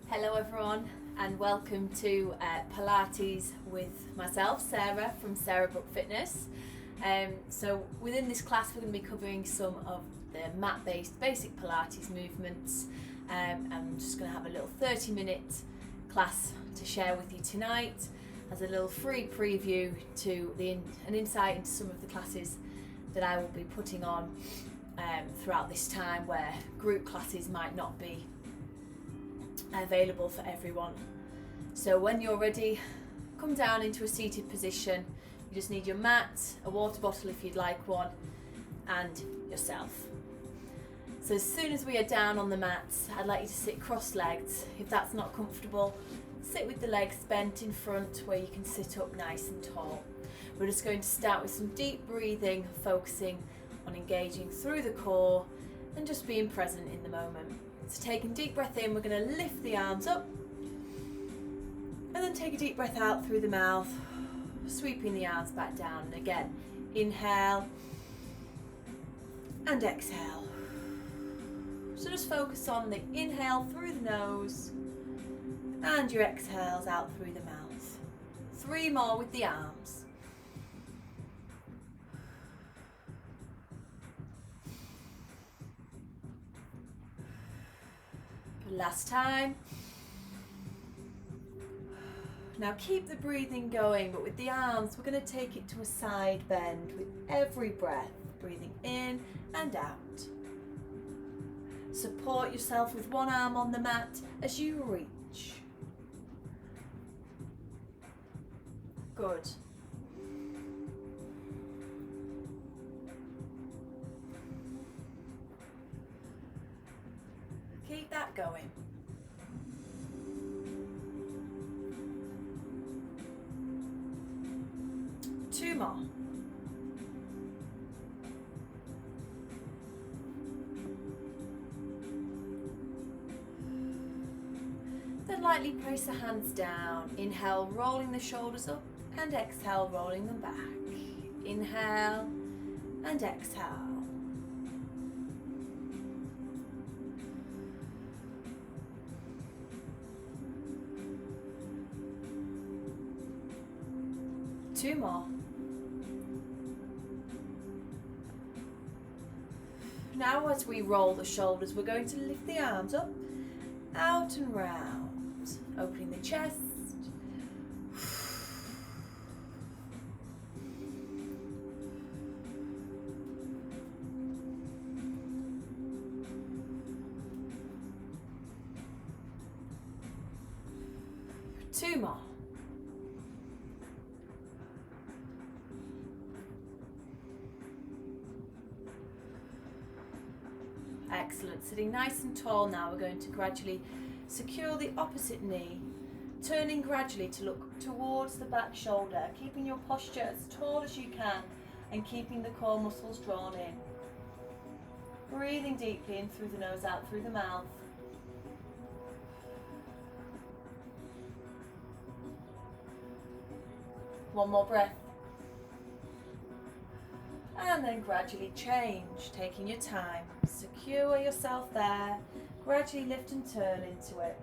Hello everyone and welcome to Pilates with myself, Sarah from Sarah Brook Fitness. So within this class we're going to be covering some of the mat-based basic Pilates movements. I'm just going to have a little 30-minute class to share with you tonight as a little free preview to an insight into some of the classes that I will be putting on throughout this time where group classes might not be available for everyone. So when you're ready, come down into a seated position. You just need your mat, a water bottle if you'd like one, and yourself. So as soon as we are down on the mat, I'd like you to sit cross-legged. If that's not comfortable, sit with the legs bent in front where you can sit up nice and tall. We're just going to start with some deep breathing, focusing on engaging through the core and just being present in the moment. So taking a deep breath in, we're going to lift the arms up and then take a deep breath out through the mouth, sweeping the arms back down. And again, inhale and exhale. So just focus on the inhale through the nose and your exhales out through the mouth. 3 more with the arms. Last time. Now keep the breathing going, but with the arms we're going to take it to a side bend with every breath, breathing in and out. Support yourself with one arm on the mat as you reach. Good. Keep that going. Two more. Then lightly place the hands down. Inhale, rolling the shoulders up, and exhale, rolling them back. Inhale and exhale. Two more. Now as we roll the shoulders, we're going to lift the arms up, out and round, opening the chest. Two more. Excellent. Sitting nice and tall now, we're going to gradually secure the opposite knee, turning gradually to look towards the back shoulder, keeping your posture as tall as you can and keeping the core muscles drawn in. Breathing deeply in through the nose, out through the mouth. One more breath. And then gradually change, taking your time. Secure yourself there. Gradually lift and turn into it.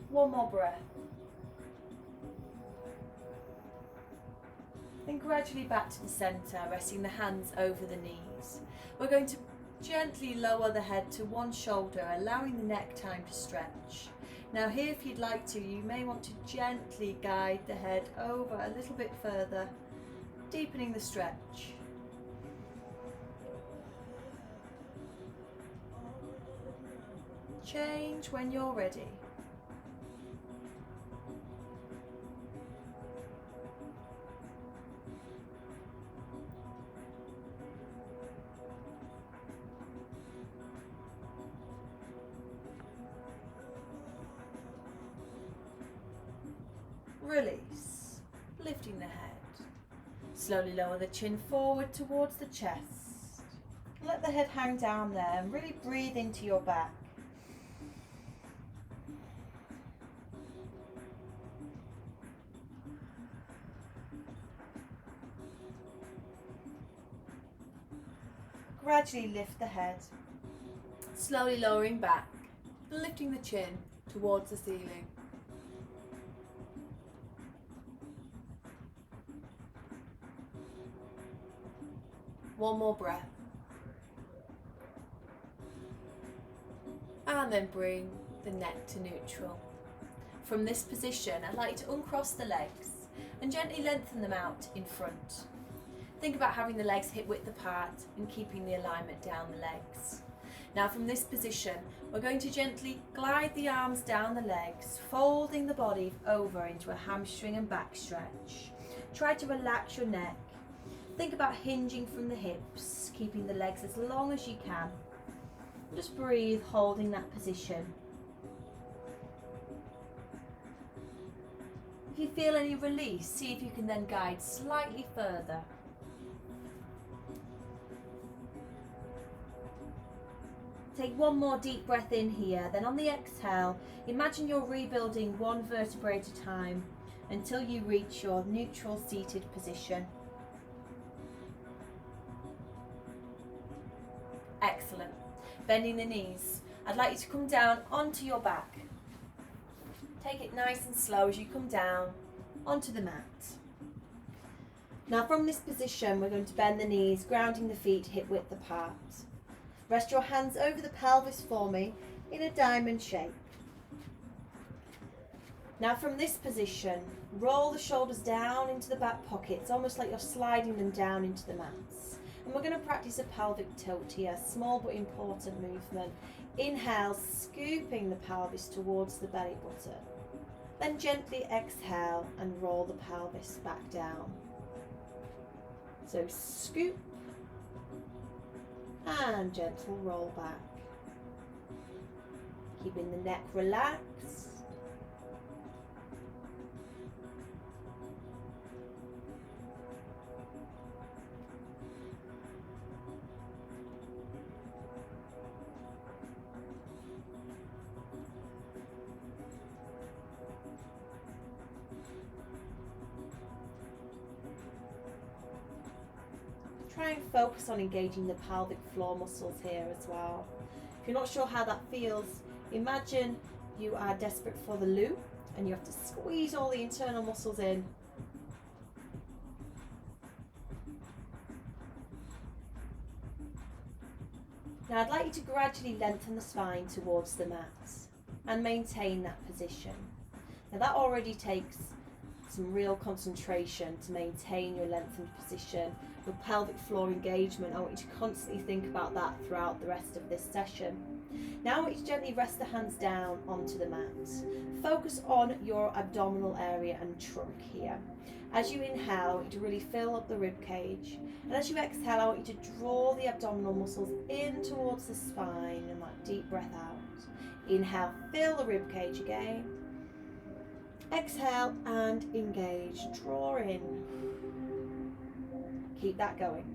One more breath. Then gradually back to the centre, resting the hands over the knees. We're going to gently lower the head to one shoulder, allowing the neck time to stretch. Now here, if you'd like to, you may want to gently guide the head over a little bit further, deepening the stretch. Change when you're ready. Release, lifting the head. Slowly lower the chin forward towards the chest. Let the head hang down there and really breathe into your back. Gradually lift the head, slowly lowering back, lifting the chin towards the ceiling. One more breath. And then bring the neck to neutral. From this position, I'd like you to uncross the legs and gently lengthen them out in front. Think about having the legs hip width apart and keeping the alignment down the legs. Now from this position, we're going to gently glide the arms down the legs, folding the body over into a hamstring and back stretch. Try to relax your neck. Think about hinging from the hips, keeping the legs as long as you can. Just breathe, holding that position. If you feel any release, see if you can then guide slightly further. Take one more deep breath in here, then on the exhale, imagine you're rebuilding one vertebrae at a time until you reach your neutral seated position. Excellent. Bending the knees. I'd like you to come down onto your back. Take it nice and slow as you come down onto the mat. Now from this position, we're going to bend the knees, grounding the feet hip width apart. Rest your hands over the pelvis for me in a diamond shape. Now from this position, roll the shoulders down into the back pockets, almost like you're sliding them down into the mats. And we're going to practice a pelvic tilt here, small but important movement. Inhale, scooping the pelvis towards the belly button. Then gently exhale and roll the pelvis back down. So scoop and gentle roll back. Keeping the neck relaxed. Try and focus on engaging the pelvic floor muscles here as well. If you're not sure how that feels, imagine you are desperate for the loo and you have to squeeze all the internal muscles in. Now I'd like you to gradually lengthen the spine towards the mat and maintain that position. Now that already takes some real concentration to maintain your lengthened position. Your pelvic floor engagement, I want you to constantly think about that throughout the rest of this session. Now I want you to gently rest the hands down onto the mat. Focus on your abdominal area and trunk here. As you inhale, I want you to really fill up the rib cage. And as you exhale, I want you to draw the abdominal muscles in towards the spine and that deep breath out. Inhale, fill the rib cage again. Exhale and engage, draw in. Keep that going.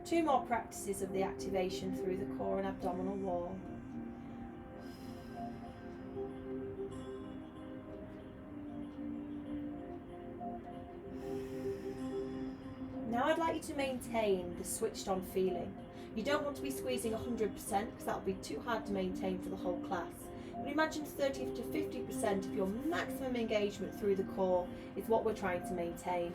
Two more practices of the activation through the core and abdominal wall. Now I'd like you to maintain the switched on feeling. You don't want to be squeezing 100% because that'll be too hard to maintain for the whole class. But imagine 30 to 50% of your maximum engagement through the core is what we're trying to maintain.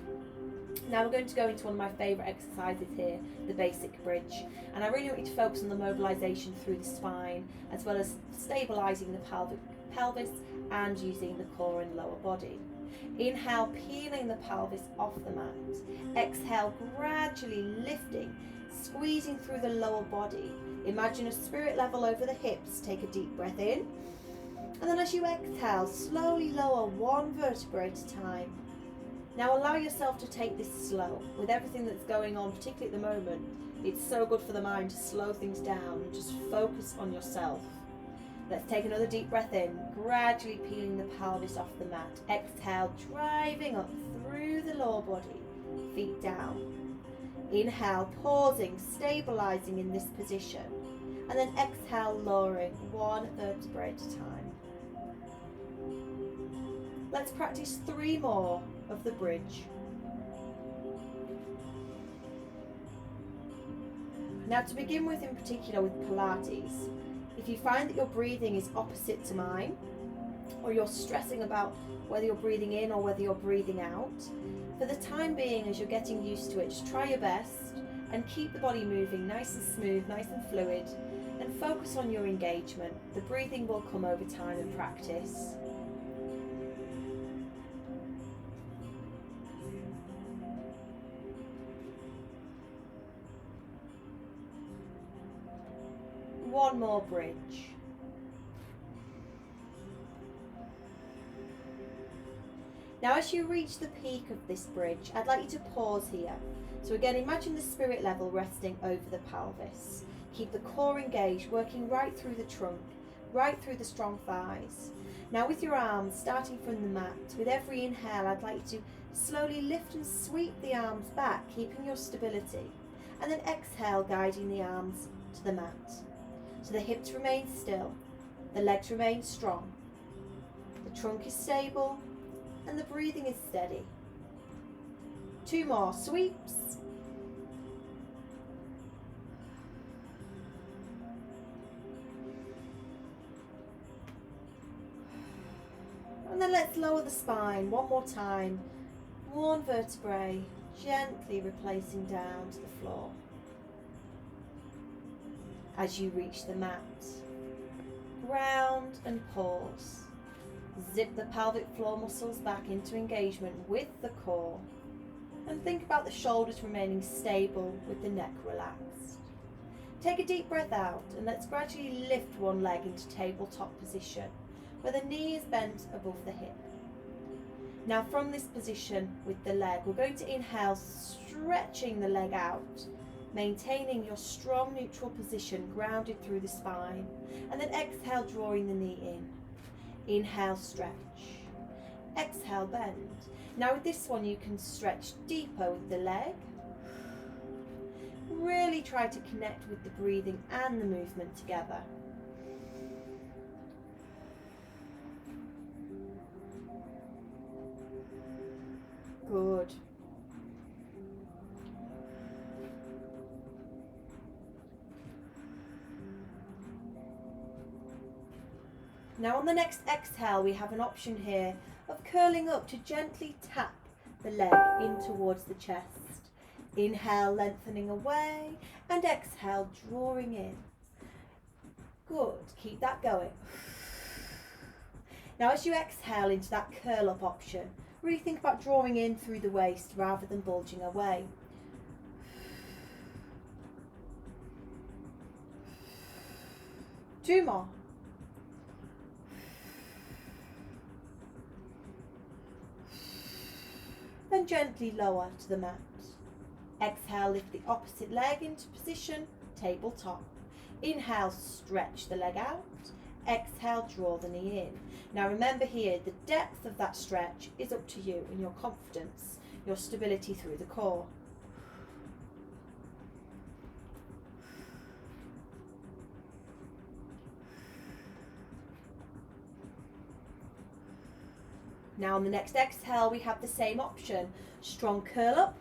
Now we're going to go into one of my favourite exercises here, the basic bridge. And I really want you to focus on the mobilisation through the spine, as well as stabilising the pelvis and using the core and lower body. Inhale, peeling the pelvis off the mat. Exhale, gradually lifting, squeezing through the lower body. Imagine a spirit level over the hips. Take a deep breath in. And then as you exhale, slowly lower one vertebrae at a time. Now allow yourself to take this slow. With everything that's going on, particularly at the moment, it's so good for the mind to slow things down and just focus on yourself. Let's take another deep breath in, gradually peeling the pelvis off the mat. Exhale, driving up through the lower body, feet down. Inhale, pausing, stabilising in this position. And then exhale, lowering one vertebrae at a time. Let's practice 3 more of the bridge. Now, to begin with, in particular with Pilates, if you find that your breathing is opposite to mine, or you're stressing about whether you're breathing in or whether you're breathing out, for the time being, as you're getting used to it, just try your best and keep the body moving nice and smooth, nice and fluid, and focus on your engagement. The breathing will come over time and practice. One more bridge. Now, as you reach the peak of this bridge, I'd like you to pause here. So again, imagine the spirit level resting over the pelvis. Keep the core engaged, working right through the trunk, right through the strong thighs. Now, with your arms starting from the mat, with every inhale, I'd like you to slowly lift and sweep the arms back, keeping your stability. And then exhale, guiding the arms to the mat. So the hips remain still, the legs remain strong, the trunk is stable, and the breathing is steady. 2 more sweeps. And then let's lower the spine one more time. 1 vertebrae gently replacing down to the floor. As you reach the mat, ground and pause. Zip the pelvic floor muscles back into engagement with the core. And think about the shoulders remaining stable with the neck relaxed. Take a deep breath out and let's gradually lift one leg into tabletop position, where the knee is bent above the hip. Now, from this position with the leg, we're going to inhale, stretching the leg out, maintaining your strong neutral position grounded through the spine, and then exhale, drawing the knee in. Inhale, stretch. Exhale, bend. Now with this one, you can stretch deeper with the leg. Really try to connect with the breathing and the movement together. Good. Now on the next exhale, we have an option here of curling up to gently tap the leg in towards the chest. Inhale, lengthening away, and exhale, drawing in. Good, keep that going. Now as you exhale into that curl up option, really think about drawing in through the waist rather than bulging away. Two more. Then gently lower to the mat. Exhale, lift the opposite leg into position, tabletop. Inhale, stretch the leg out. Exhale, draw the knee in. Now remember here, the depth of that stretch is up to you and your confidence, your stability through the core. Now on the next exhale, we have the same option. Strong curl up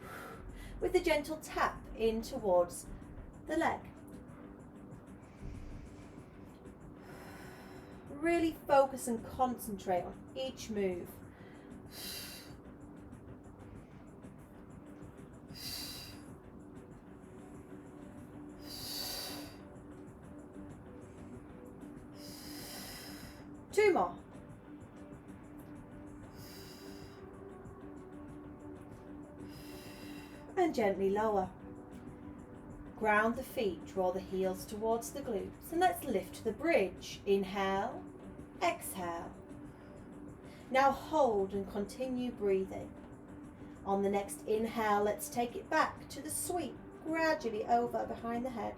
with a gentle tap in towards the leg. Really focus and concentrate on each move. Two more. And gently lower. Ground the feet, draw the heels towards the glutes, and let's lift the bridge. Inhale, exhale. Now hold and continue breathing. On the next inhale, let's take it back to the sweep, gradually over behind the head.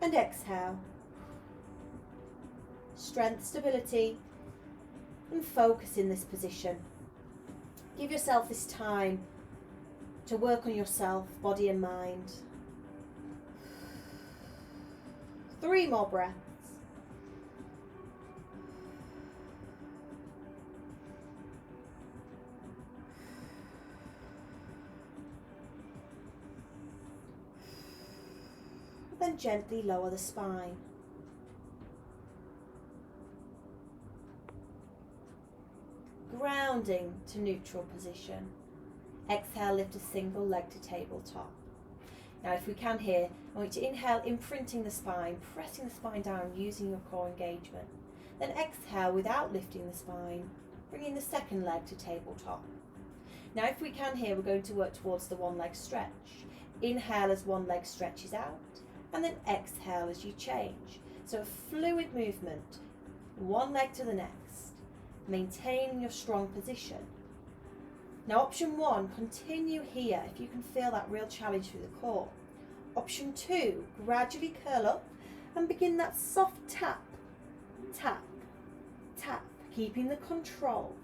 And exhale. Strength, stability, and focus in this position. Give yourself this time to work on yourself, body and mind. 3 more breaths. then gently lower the spine. Grounding to neutral position. Exhale, lift a single leg to tabletop. Now if we can here, I want you to inhale, imprinting the spine, pressing the spine down using your core engagement. Then exhale without lifting the spine, bringing the second leg to tabletop. Now if we can here, we're going to work towards the one leg stretch. Inhale as one leg stretches out, and then exhale as you change. So a fluid movement, one leg to the next, maintaining your strong position. Now option 1, continue here if you can feel that real challenge through the core. Option 2, gradually curl up and begin that soft tap, tap, tap, keeping the control.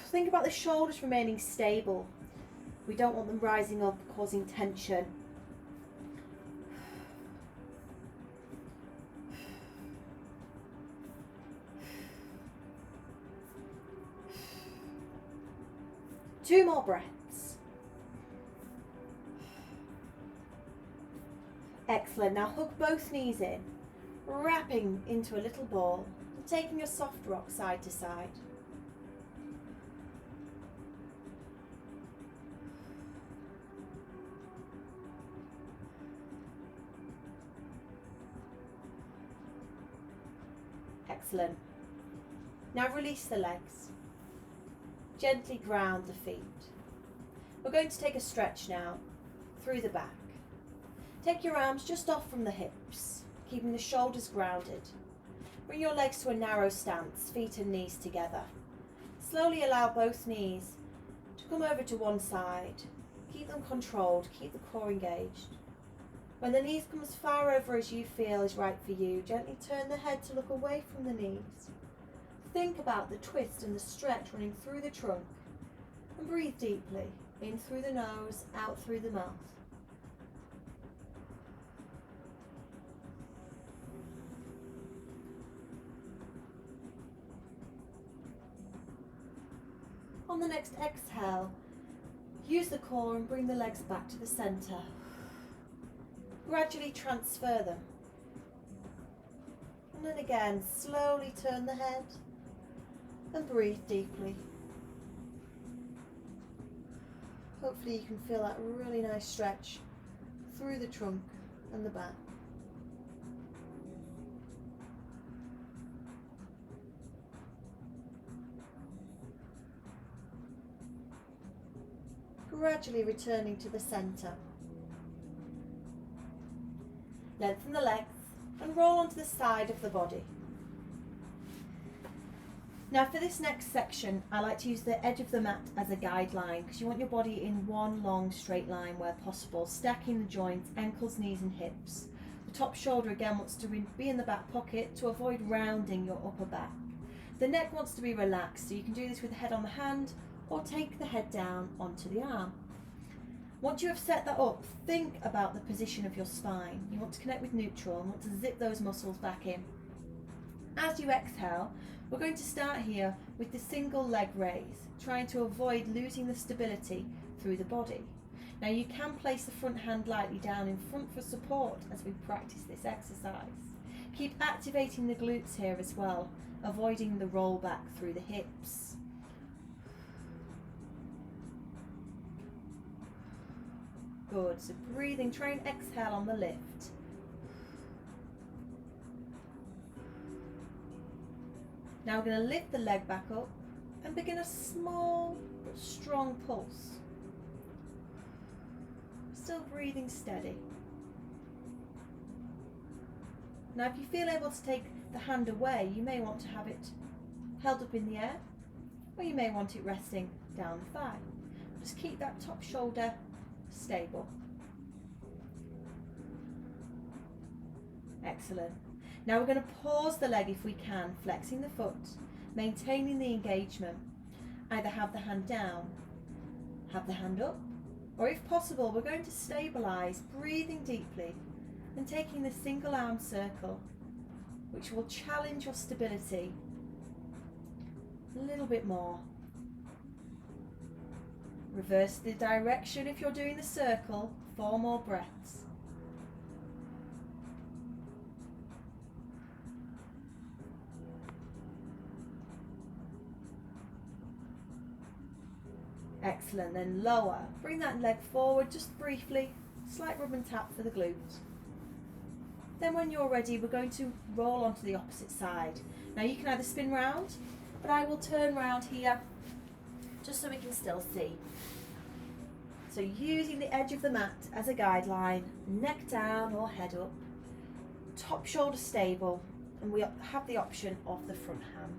Think about the shoulders remaining stable. We don't want them rising up, causing tension. Two more breaths. Excellent. Now hug both knees in, wrapping into a little ball and taking a soft rock side to side. Excellent. Now release the legs. Gently ground the feet. We're going to take a stretch now through the back. Take your arms just off from the hips, keeping the shoulders grounded. Bring your legs to a narrow stance, feet and knees together. Slowly allow both knees to come over to one side. Keep them controlled, keep the core engaged. When the knees come as far over as you feel is right for you, gently turn the head to look away from the knees. Think about the twist and the stretch running through the trunk, and breathe deeply, in through the nose, out through the mouth. On the next exhale, use the core and bring the legs back to the centre. Gradually transfer them. And then again, slowly turn the head and breathe deeply. Hopefully you can feel that really nice stretch through the trunk and the back. Gradually returning to the centre. Lengthen the legs and roll onto the side of the body. Now for this next section, I like to use the edge of the mat as a guideline because you want your body in one long straight line where possible, stacking the joints, ankles, knees and hips. The top shoulder again wants to be in the back pocket to avoid rounding your upper back. The neck wants to be relaxed, so you can do this with the head on the hand or take the head down onto the arm. Once you have set that up, think about the position of your spine. You want to connect with neutral and want to zip those muscles back in. As you exhale, we're going to start here with the single leg raise, trying to avoid losing the stability through the body. Now you can place the front hand lightly down in front for support as we practice this exercise. Keep activating the glutes here as well, avoiding the roll back through the hips. Good, so breathing, try and exhale on the lift. Now we're going to lift the leg back up and begin a small but strong pulse. Still breathing steady. Now if you feel able to take the hand away, you may want to have it held up in the air, or you may want it resting down the thigh. Just keep that top shoulder stable. Excellent. Now we're going to pause the leg if we can, flexing the foot, maintaining the engagement. Either have the hand down, have the hand up, or if possible, we're going to stabilise, breathing deeply and taking the single arm circle, which will challenge your stability a little bit more. Reverse the direction if you're doing the circle. 4 more breaths. Excellent, then lower. Bring that leg forward just briefly. Slight rub and tap for the glutes. Then when you're ready, we're going to roll onto the opposite side. Now you can either spin round, but I will turn round here just so we can still see. So using the edge of the mat as a guideline, neck down or head up, top shoulder stable, and we have the option of the front hand.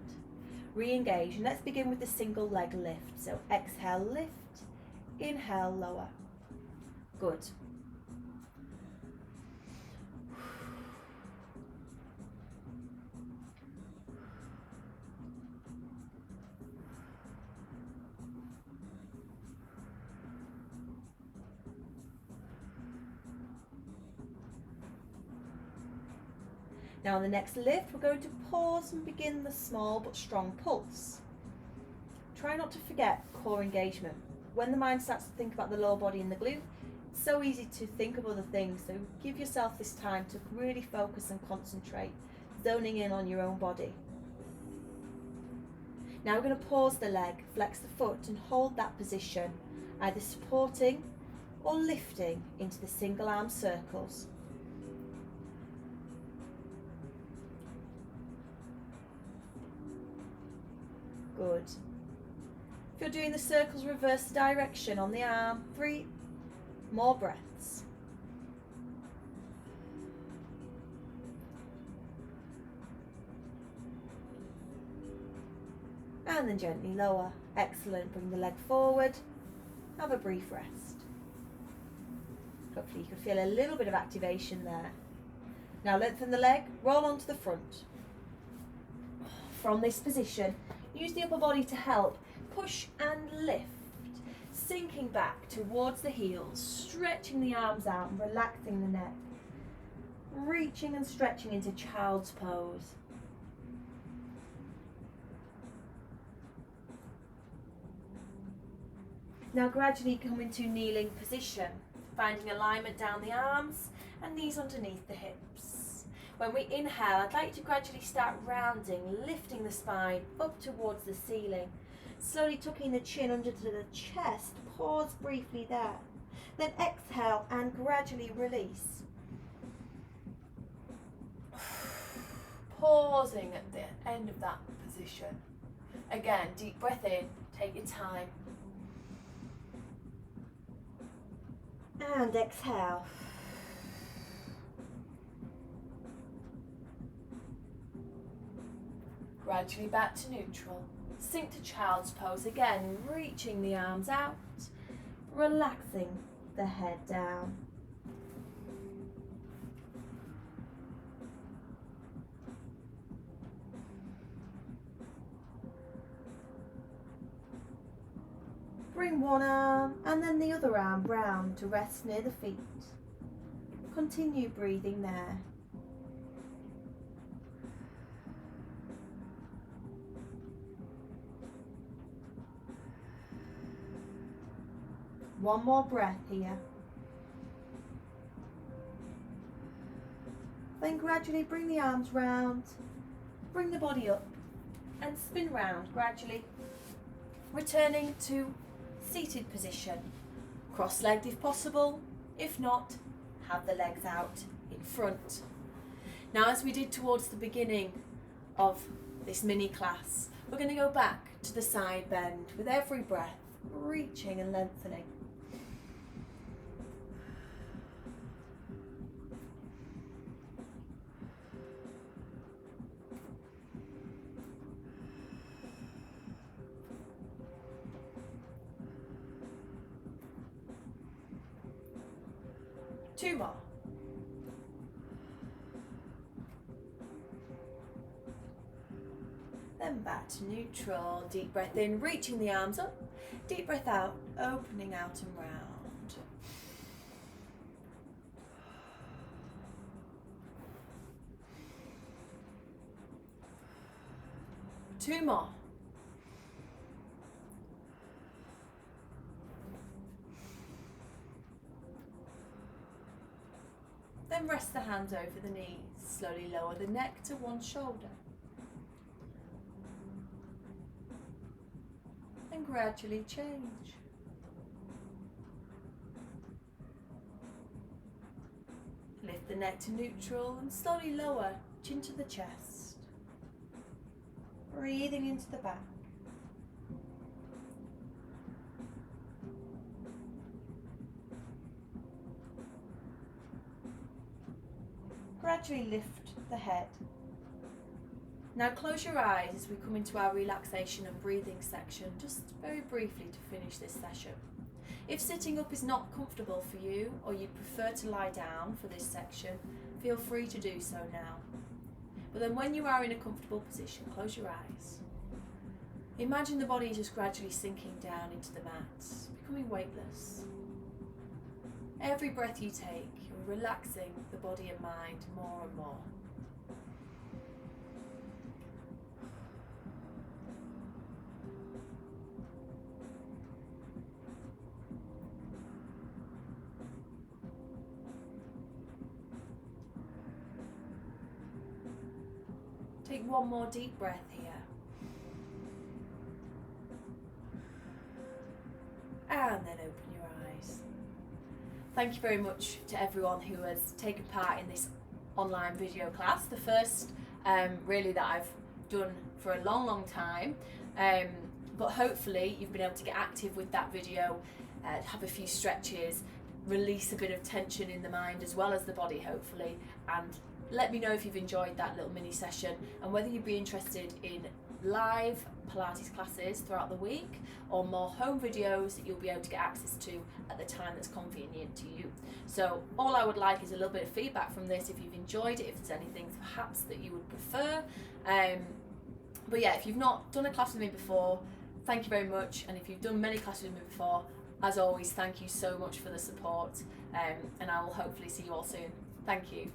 Re-engage, and let's begin with the single leg lift. So exhale, lift, inhale, lower. Good. Now on the next lift, we're going to pause and begin the small but strong pulse. Try not to forget core engagement. When the mind starts to think about the lower body and the glute, it's so easy to think of other things. So give yourself this time to really focus and concentrate, zoning in on your own body. Now we're going to pause the leg, flex the foot and hold that position, either supporting or lifting into the single arm circles. Good. If you're doing the circles, reverse the direction on the arm. 3 more breaths. And then gently lower. Excellent. Bring the leg forward. Have a brief rest. Hopefully you can feel a little bit of activation there. Now lengthen the leg, roll onto the front. From this position, use the upper body to help push and lift, sinking back towards the heels, stretching the arms out and relaxing the neck, reaching and stretching into child's pose. Now gradually come into kneeling position, finding alignment down the arms and knees underneath the hips. When we inhale, I'd like you to gradually start rounding, lifting the spine up towards the ceiling. Slowly tucking the chin under to the chest, pause briefly there. Then exhale and gradually release. Pausing at the end of that position. Again, deep breath in, take your time. And exhale. Gradually back to neutral. Sink to child's pose again, reaching the arms out, relaxing the head down. Bring one arm and then the other arm round to rest near the feet. Continue breathing there. One more breath here. Then gradually bring the arms round, bring the body up and spin round gradually, returning to seated position. Cross-legged if possible, if not, have the legs out in front. Now as we did towards the beginning of this mini class, we're going to go back to the side bend with every breath, reaching and lengthening. Two more. Then back to neutral. Deep breath in, reaching the arms up. Deep breath out, opening out and round. Two more. Then rest the hands over the knees. Slowly lower the neck to one shoulder. And gradually change. Lift the neck to neutral and slowly lower, chin to the chest. Breathing into the back. Gradually lift the head. Now close your eyes as we come into our relaxation and breathing section, just very briefly to finish this session. If sitting up is not comfortable for you, or you prefer to lie down for this section, feel free to do so now. But then when you are in a comfortable position, close your eyes. Imagine the body just gradually sinking down into the mat, becoming weightless. Every breath you take, you're relaxing the body and mind more and more. Take one more deep breath here. And then open your eyes. Thank you very much to everyone who has taken part in this online video class. The first really that I've done for a long time. But hopefully you've been able to get active with that video, have a few stretches, release a bit of tension in the mind as well as the body hopefully, and let me know if you've enjoyed that little mini session and whether you'd be interested in live Pilates classes throughout the week or more home videos that you'll be able to get access to at the time that's convenient to you. So all I would like is a little bit of feedback from this, if you've enjoyed it, if there's anything perhaps that you would prefer. But yeah, if you've not done a class with me before, thank you very much, and if you've done many classes with me before, as always, thank you so much for the support, and I will hopefully see you all soon. Thank you.